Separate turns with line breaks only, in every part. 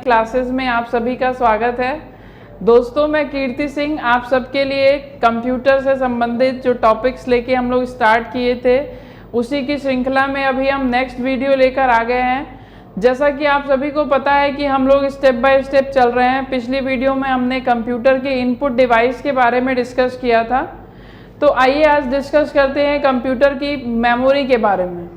Classes में आप सभी का स्वागत है। दोस्तों, मैं कीर्ति सिंह आप सबके लिए कंप्यूटर से संबंधित जो टॉपिक्स लेके हम लोग स्टार्ट किए थे उसी की श्रृंखला में अभी हम नेक्स्ट वीडियो लेकर आ गए हैं। जैसा कि आप सभी को पता है कि हम लोग स्टेप बाय स्टेप चल रहे हैं। पिछली वीडियो में हमने कंप्यूटर के इनपुट डिवाइस के बारे में डिस्कस किया था, तो आइए आज डिस्कस करते हैं कंप्यूटर की मेमोरी के बारे में।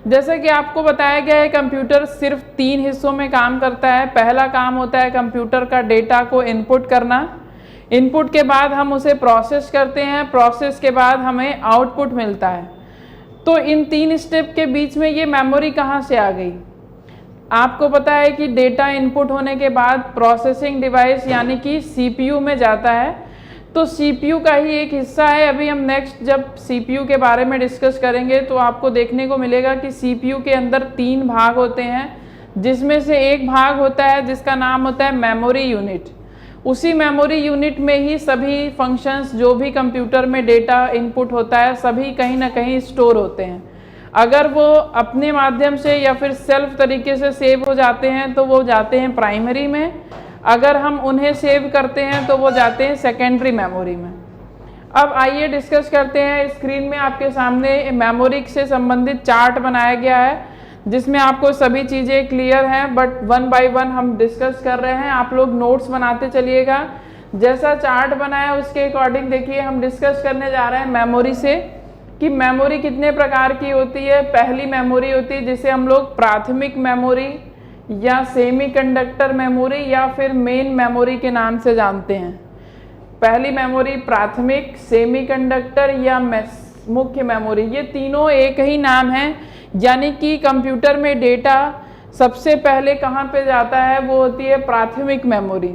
जैसे कि आपको बताया गया है, कंप्यूटर सिर्फ 3 हिस्सों में काम करता है। पहला काम होता है कंप्यूटर का डेटा को इनपुट करना। इनपुट के बाद हम उसे प्रोसेस करते हैं, प्रोसेस के बाद हमें आउटपुट मिलता है। तो इन 3 स्टेप के बीच में ये मेमोरी कहाँ से आ गई? आपको पता है कि डेटा इनपुट होने के बाद प्रोसेसिंग डिवाइस यानी कि सीपीयू में जाता है, तो सीपीयू का ही एक हिस्सा है। अभी हम नेक्स्ट जब सीपीयू के बारे में डिस्कस करेंगे तो आपको देखने को मिलेगा कि सीपीयू के अंदर 3 भाग होते हैं, जिसमें से एक भाग होता है जिसका नाम होता है मेमोरी यूनिट। उसी मेमोरी यूनिट में ही सभी फंक्शंस, जो भी कंप्यूटर में डेटा इनपुट होता है, सभी कहीं ना कहीं स्टोर होते हैं। अगर वो अपने माध्यम से या फिर सेल्फ तरीके से सेव हो जाते हैं तो वो जाते हैं प्राइमरी में। अगर हम उन्हें सेव करते हैं तो वो जाते हैं सेकेंडरी मेमोरी में। अब आइए डिस्कस करते हैं। स्क्रीन में आपके सामने मेमोरी से संबंधित चार्ट बनाया गया है, जिसमें आपको सभी चीज़ें क्लियर हैं, बट 1 बाय 1 हम डिस्कस कर रहे हैं। आप लोग नोट्स बनाते चलिएगा। जैसा चार्ट बनाया उसके अकॉर्डिंग देखिए, हम डिस्कस करने जा रहे हैं मेमोरी से कि मेमोरी कितने प्रकार की होती है। पहली मेमोरी होती है जिसे हम लोग प्राथमिक मेमोरी या सेमीकंडक्टर मेमोरी या फिर मेन मेमोरी के नाम से जानते हैं। पहली मेमोरी प्राथमिक, सेमीकंडक्टर या मुख्य मेमोरी, ये तीनों एक ही नाम है। यानी कि कंप्यूटर में डेटा सबसे पहले कहाँ पे जाता है, वो होती है प्राथमिक मेमोरी।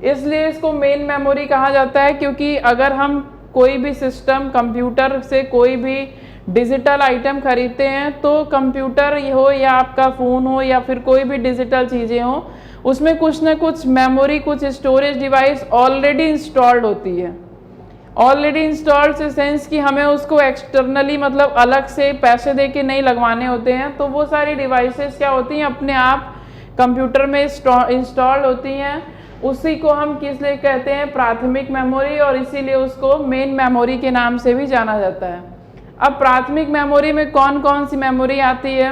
इसलिए इसको मेन मेमोरी कहा जाता है, क्योंकि अगर हम कोई भी सिस्टम, कंप्यूटर से कोई भी डिजिटल आइटम खरीदते हैं तो कंप्यूटर हो या आपका फ़ोन हो या फिर कोई भी डिजिटल चीज़ें हो, उसमें कुछ ना कुछ मेमोरी, कुछ स्टोरेज डिवाइस ऑलरेडी इंस्टॉल्ड होती है। ऑलरेडी इंस्टॉल्ड से सेंस कि हमें उसको एक्सटर्नली मतलब अलग से पैसे दे के नहीं लगवाने होते हैं। तो वो सारी डिवाइसेस क्या होती हैं, अपने आप कंप्यूटर में इंस्टॉल्ड होती हैं। उसी को हम किस लिए कहते हैं, प्राथमिक मेमोरी, और इसीलिए उसको मेन मेमोरी के नाम से भी जाना जाता है। अब प्राथमिक मेमोरी में कौन कौन सी मेमोरी आती है?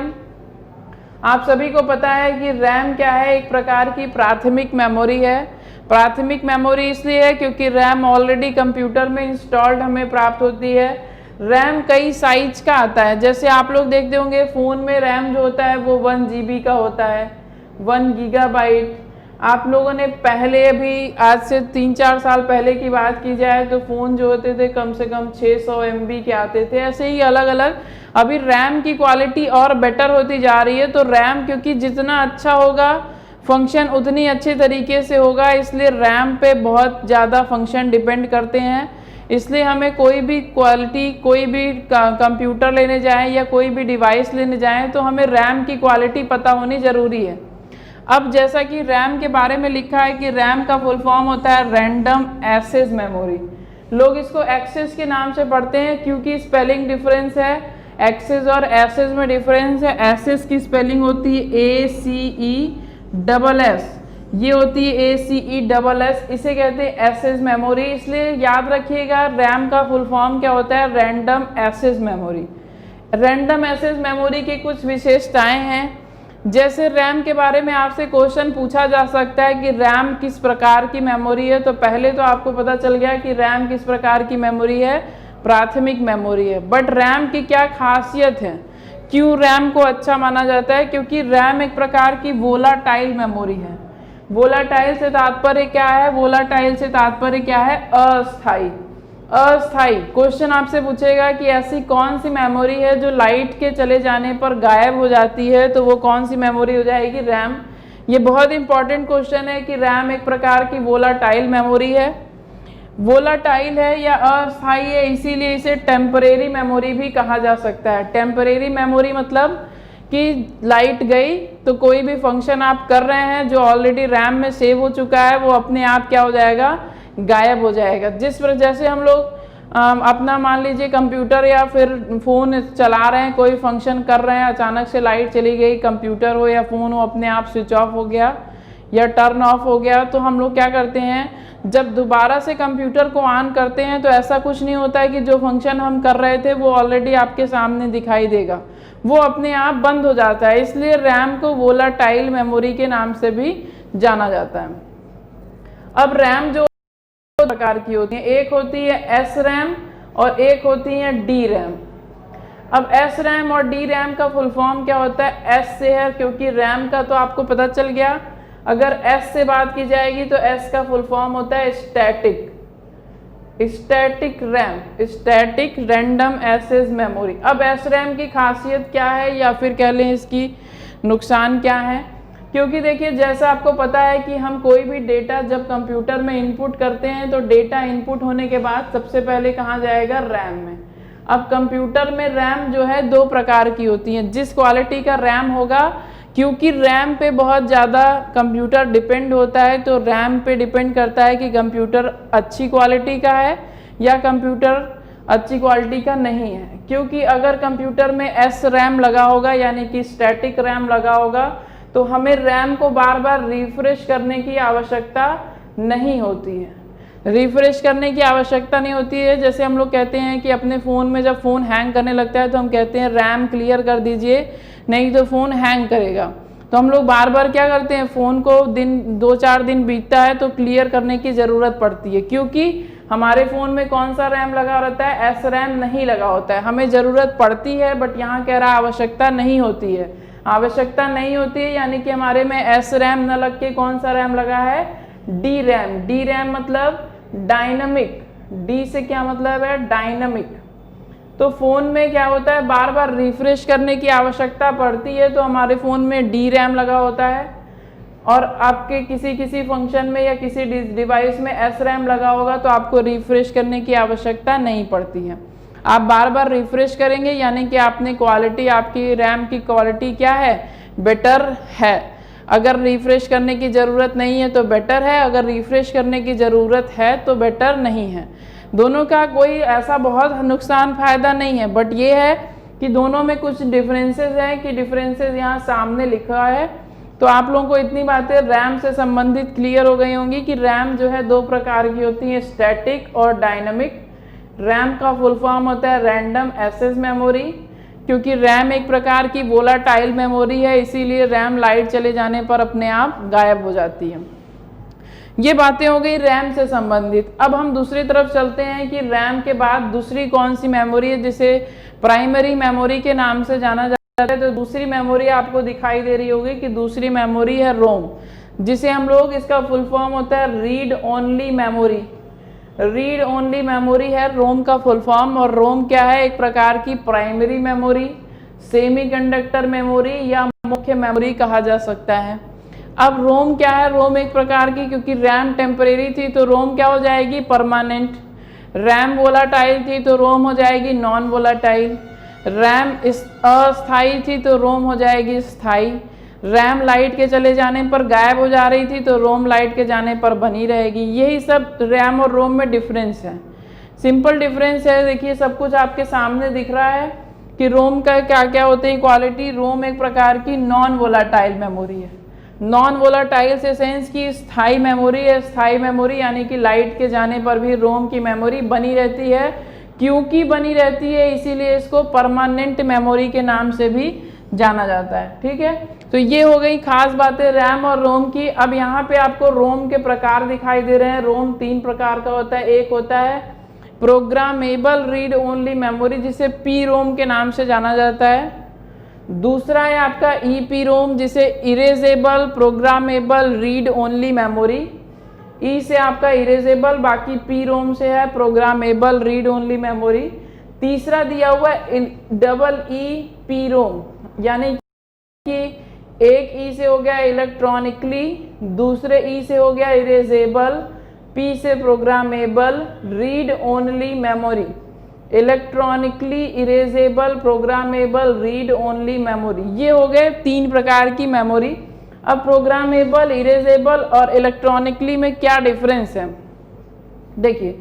आप सभी को पता है कि रैम क्या है, एक प्रकार की प्राथमिक मेमोरी है। प्राथमिक मेमोरी इसलिए है क्योंकि रैम ऑलरेडी कंप्यूटर में इंस्टॉल्ड हमें प्राप्त होती है। रैम कई साइज का आता है। जैसे आप लोग देखते होंगे फ़ोन में रैम जो होता है वो 1 GB का होता है, 1 गीगाबाइट। आप लोगों ने पहले, अभी आज से 3-4 साल पहले की बात की जाए तो फ़ोन जो होते थे कम से कम 600 MB के आते थे। ऐसे ही अलग अलग अभी रैम की क्वालिटी और बेटर होती जा रही है। तो रैम क्योंकि जितना अच्छा होगा फंक्शन उतनी अच्छे तरीके से होगा, इसलिए रैम पे बहुत ज़्यादा फंक्शन डिपेंड करते हैं। इसलिए हमें कोई भी क्वालिटी, कोई भी कंप्यूटर लेने जाएँ या कोई भी डिवाइस लेने जाएँ तो हमें रैम की क्वालिटी पता होनी ज़रूरी है। अब जैसा कि रैम के बारे में लिखा है कि रैम का फुल फॉर्म होता है रैंडम एक्सेस मेमोरी। लोग इसको एक्सेस के नाम से पढ़ते हैं क्योंकि स्पेलिंग डिफरेंस है। एक्सेस और एसेस में डिफरेंस है। एसेस की स्पेलिंग होती है ACESS, ये होती है ACESS, इसे कहते हैं एसेस मेमोरी। इसलिए याद रखिएगा, रैम का फुल फॉर्म क्या होता है, random access memory. Random access memory की कुछ विशेषताएं हैं। जैसे रैम के बारे में आपसे क्वेश्चन पूछा जा सकता है कि रैम किस प्रकार की मेमोरी है, तो पहले तो आपको पता चल गया कि रैम किस प्रकार की मेमोरी है, प्राथमिक मेमोरी है। बट रैम की क्या खासियत है, क्यों रैम को अच्छा माना जाता है? क्योंकि रैम एक प्रकार की वोलाटाइल मेमोरी है। वोलाटाइल से तात्पर्य क्या है? वोलाटाइल से तात्पर्य क्या है? अस्थायी। अस्थायी क्वेश्चन आपसे पूछेगा कि ऐसी कौन सी मेमोरी है जो लाइट के चले जाने पर गायब हो जाती है, तो वो कौन सी मेमोरी हो जाएगी? रैम। ये बहुत इंपॉर्टेंट क्वेश्चन है कि रैम एक प्रकार की वोलाटाइल मेमोरी है। वोलाटाइल है या अस्थायी है, इसीलिए इसे टेम्परेरी मेमोरी भी कहा जा सकता है। टेम्परेरी मेमोरी मतलब कि लाइट गई तो कोई भी फंक्शन आप कर रहे हैं जो ऑलरेडी रैम में सेव हो चुका है, वो अपने आप क्या हो जाएगा, गायब हो जाएगा। जैसे हम लोग अपना मान लीजिए कंप्यूटर या फिर फ़ोन चला रहे हैं, कोई फंक्शन कर रहे हैं, अचानक से लाइट चली गई, कंप्यूटर हो या फ़ोन हो अपने आप स्विच ऑफ हो गया, या टर्न ऑफ हो गया, तो हम लोग क्या करते हैं, जब दोबारा से कंप्यूटर को ऑन करते हैं तो ऐसा कुछ नहीं होता है कि जो फंक्शन हम कर रहे थे वो ऑलरेडी आपके सामने दिखाई देगा, वो अपने आप बंद हो जाता है। इसलिए रैम को वोलाटाइल मेमोरी के नाम से भी जाना जाता है। अब रैम जो प्रकार की होती है, एक होती है एस रैम और एक होती है डी रैम। अब एस रैम और डी रैम का फुल फॉर्म क्या होता है, एस से है क्योंकि रैम का तो आपको पता चल गया। अगर एस से बात की जाएगी तो एस का फुल फॉर्म होता है static RAM, static random access memory. अब एस रैम की खासियत क्या है या फिर कह लें इसकी नुकसान क्या है, क्योंकि देखिए जैसा आपको पता है कि हम कोई भी डेटा जब कंप्यूटर में इनपुट करते हैं तो डेटा इनपुट होने के बाद सबसे पहले कहाँ जाएगा, रैम में। अब कंप्यूटर में रैम जो है दो प्रकार की होती है। जिस क्वालिटी का रैम होगा, क्योंकि रैम पे बहुत ज़्यादा कंप्यूटर डिपेंड होता है, तो रैम पे डिपेंड करता है कि कंप्यूटर अच्छी क्वालिटी का है या कंप्यूटर अच्छी क्वालिटी का नहीं है। क्योंकि अगर कंप्यूटर में एस रैम लगा होगा यानी कि स्टैटिक रैम लगा होगा तो हमें रैम को बार बार रिफ्रेश करने की आवश्यकता नहीं होती है। रिफ्रेश करने की आवश्यकता नहीं होती है। जैसे हम लोग कहते हैं कि अपने फ़ोन में जब फ़ोन हैंग करने लगता है तो हम कहते हैं रैम क्लियर कर दीजिए, नहीं तो फ़ोन हैंग करेगा। तो हम लोग बार बार क्या करते हैं, फ़ोन को दिन 2-4 दिन बीतता है तो क्लियर करने की ज़रूरत पड़ती है, क्योंकि हमारे फ़ोन में कौन सा रैम लगा रहता है, एस रैम नहीं लगा होता है। हमें ज़रूरत पड़ती है बट यहाँ कह रहा आवश्यकता नहीं होती है। आवश्यकता नहीं होती है यानी कि हमारे में एस रैम न लग के कौन सा रैम लगा है, डी रैम। डी रैम मतलब डायनामिक, डी से क्या मतलब है, डायनामिक। तो फ़ोन में क्या होता है, बार बार रिफ्रेश करने की आवश्यकता पड़ती है, तो हमारे फ़ोन में डी रैम लगा होता है। और आपके किसी फंक्शन में या किसी डिवाइस में एस रैम लगा होगा तो आपको रिफ्रेश करने की आवश्यकता नहीं पड़ती है। आप बार बार रिफ्रेश करेंगे यानी कि आपने क्वालिटी, आपकी रैम की क्वालिटी क्या है, बेटर है। अगर रिफ्रेश करने की ज़रूरत नहीं है तो बेटर है, अगर रिफ्रेश करने की ज़रूरत है तो बेटर नहीं है। दोनों का कोई ऐसा बहुत नुकसान फ़ायदा नहीं है, बट ये है कि दोनों में कुछ डिफरेंसेस हैं कि डिफरेंसेस यहाँ सामने लिखा है। तो आप लोगों को इतनी बातें रैम से संबंधित क्लियर हो गई होंगी कि रैम जो है दो प्रकार की होती है, स्टैटिक और डायनामिक। रैम का फुल फॉर्म होता है रैंडम एक्सेस मेमोरी, क्योंकि रैम एक प्रकार की वोलाटाइल मेमोरी है, इसीलिए रैम लाइट चले जाने पर अपने आप गायब हो जाती है। ये बातें हो गई रैम से संबंधित। अब हम दूसरी तरफ चलते हैं कि रैम के बाद दूसरी कौन सी मेमोरी है जिसे प्राइमरी मेमोरी के नाम से जाना जाता है। तो दूसरी मेमोरी आपको दिखाई दे रही होगी कि दूसरी मेमोरी है रोम, जिसे हम लोग, इसका फुल फॉर्म होता है read only memory. Read only memory है रोम का फुल फॉर्म। और रोम क्या है, एक प्रकार की प्राइमरी मेमोरी, सेमीकंडक्टर मेमोरी या मुख्य मेमोरी कहा जा सकता है। अब रोम क्या है, रोम एक प्रकार की, क्योंकि रैम टेम्परेरी थी तो रोम क्या हो जाएगी, परमानेंट। रैम वोलाटाइल थी तो रोम हो जाएगी नॉन वोलाटाइल। रैम अस्थाई थी तो रोम हो जाएगी स्थाई। रैम लाइट के चले जाने पर गायब हो जा रही थी तो रोम लाइट के जाने पर बनी रहेगी। यही सब रैम और रोम में डिफरेंस है, सिंपल डिफरेंस है। देखिए सब कुछ आपके सामने दिख रहा है कि रोम का क्या क्या होते हैं क्वालिटी। रोम एक प्रकार की नॉन वोलाटाइल मेमोरी है। नॉन वोलाटाइल से सेंस की स्थाई मेमोरी है। स्थाई मेमोरी यानी कि लाइट के जाने पर भी रोम की मेमोरी बनी रहती है। क्योंकि बनी रहती है इसीलिए इसको परमानेंट मेमोरी के नाम से भी जाना जाता है। ठीक है, तो ये हो गई खास बातें रैम और रोम की। अब यहाँ पे आपको रोम के प्रकार दिखाई दे रहे हैं। रोम 3 प्रकार का होता है। एक होता है प्रोग्रामेबल रीड ओनली मेमोरी, जिसे पी रोम के नाम से जाना जाता है। दूसरा है आपका ईपी रोम, जिसे erasable programmable read only memory. E से आपका इरेजेबल, बाकी पी रोम से है प्रोग्रामेबल रीड ओनली मेमोरी। तीसरा दिया हुआ है डबल ई पी रोम, यानी कि एक ई से हो गया इलेक्ट्रॉनिकली, दूसरे ई से हो गया इरेजेबल, पी से programmable read only memory. Electronically erasable programmable read only memory, ये हो गए 3 प्रकार की मेमोरी। अब प्रोग्रामेबल, इरेजेबल और इलेक्ट्रॉनिकली में क्या डिफरेंस है, देखिए।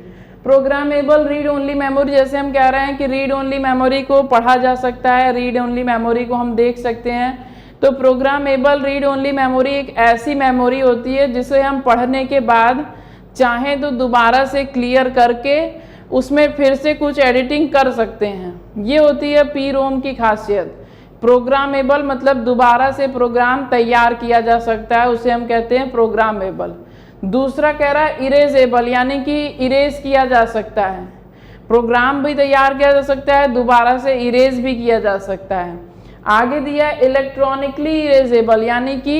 प्रोग्रामेबल रीड ओनली मेमोरी, जैसे हम कह रहे हैं कि रीड ओनली मेमोरी को पढ़ा जा सकता है, रीड ओनली मेमोरी को हम देख सकते हैं, तो प्रोग्रामेबल रीड ओनली मेमोरी एक ऐसी मेमोरी होती है जिसे हम पढ़ने के बाद चाहें तो दोबारा से क्लियर करके उसमें फिर से कुछ एडिटिंग कर सकते हैं। ये होती है पी रोम की खासियत। प्रोग्रामेबल मतलब दोबारा से प्रोग्राम तैयार किया जा सकता है, उसे हम कहते हैं प्रोग्रामेबल। दूसरा कह रहा है इरेजेबल, यानी कि इरेज किया जा सकता है। प्रोग्राम भी तैयार किया जा सकता है, दोबारा से इरेज भी किया जा सकता है। आगे दिया इलेक्ट्रॉनिकली इरेजेबल, यानी कि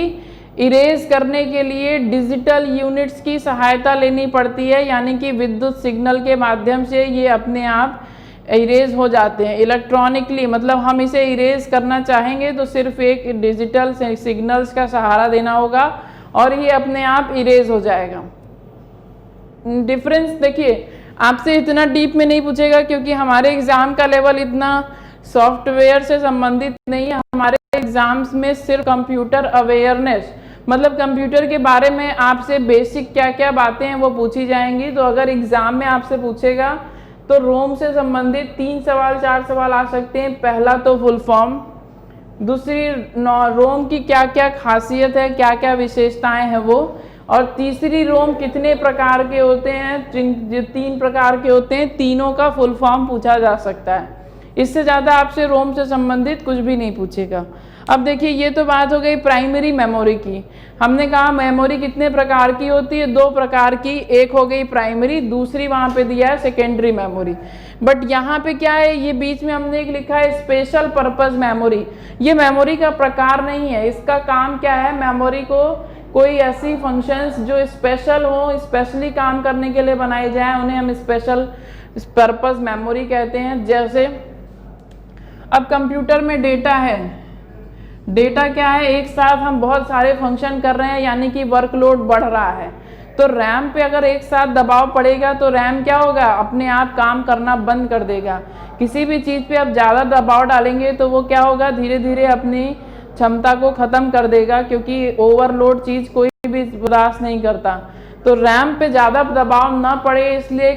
इरेज करने के लिए डिजिटल यूनिट्स की सहायता लेनी पड़ती है, यानी कि विद्युत सिग्नल के माध्यम से ये अपने आप इरेज हो जाते हैं। इलेक्ट्रॉनिकली मतलब हम इसे इरेज करना चाहेंगे तो सिर्फ एक डिजिटल सिग्नल्स का सहारा देना होगा और ये अपने आप इरेज हो जाएगा। डिफरेंस देखिए, आपसे इतना डीप में नहीं पूछेगा क्योंकि हमारे एग्जाम का लेवल इतना सॉफ्टवेयर से संबंधित नहीं है। हमारे एग्जाम्स में सिर्फ कंप्यूटर अवेयरनेस मतलब कंप्यूटर के बारे में आपसे बेसिक क्या क्या बातें हैं वो पूछी जाएंगी। तो अगर एग्जाम में आपसे पूछेगा तो रोम से संबंधित 3 सवाल 4 सवाल आ सकते हैं। पहला तो फुल फॉर्म, दूसरी रोम की क्या क्या खासियत है, क्या क्या विशेषताएं हैं वो, और तीसरी रोम कितने प्रकार के होते हैं, जो 3 प्रकार के होते हैं, तीनों का फुल फॉर्म पूछा जा सकता है। इससे ज़्यादा आपसे रोम से संबंधित कुछ भी नहीं पूछेगा। अब देखिए, ये तो बात हो गई प्राइमरी मेमोरी की। हमने कहा मेमोरी कितने प्रकार की होती है, 2 प्रकार की, एक हो गई प्राइमरी, दूसरी वहाँ पे दिया है सेकेंडरी मेमोरी। बट यहाँ पे क्या है, ये बीच में हमने एक लिखा है स्पेशल पर्पस मेमोरी। ये मेमोरी का प्रकार नहीं है, इसका काम क्या है, मेमोरी को कोई ऐसी फंक्शंस जो स्पेशल हो, स्पेशली काम करने के लिए बनाई जाए, उन्हें हम स्पेशल पर्पस मेमोरी कहते हैं। जैसे अब कंप्यूटर में डेटा है, डेटा क्या है, एक साथ हम बहुत सारे फंक्शन कर रहे हैं, यानी कि वर्कलोड बढ़ रहा है। तो रैम पे अगर एक साथ दबाव पड़ेगा तो रैम क्या होगा, अपने आप काम करना बंद कर देगा। किसी भी चीज़ पे आप ज़्यादा दबाव डालेंगे तो वो क्या होगा, धीरे धीरे अपनी क्षमता को ख़त्म कर देगा, क्योंकि ओवरलोड चीज़ कोई भी बर्दाश्त नहीं करता। तो रैम पे ज़्यादा दबाव ना पड़े इसलिए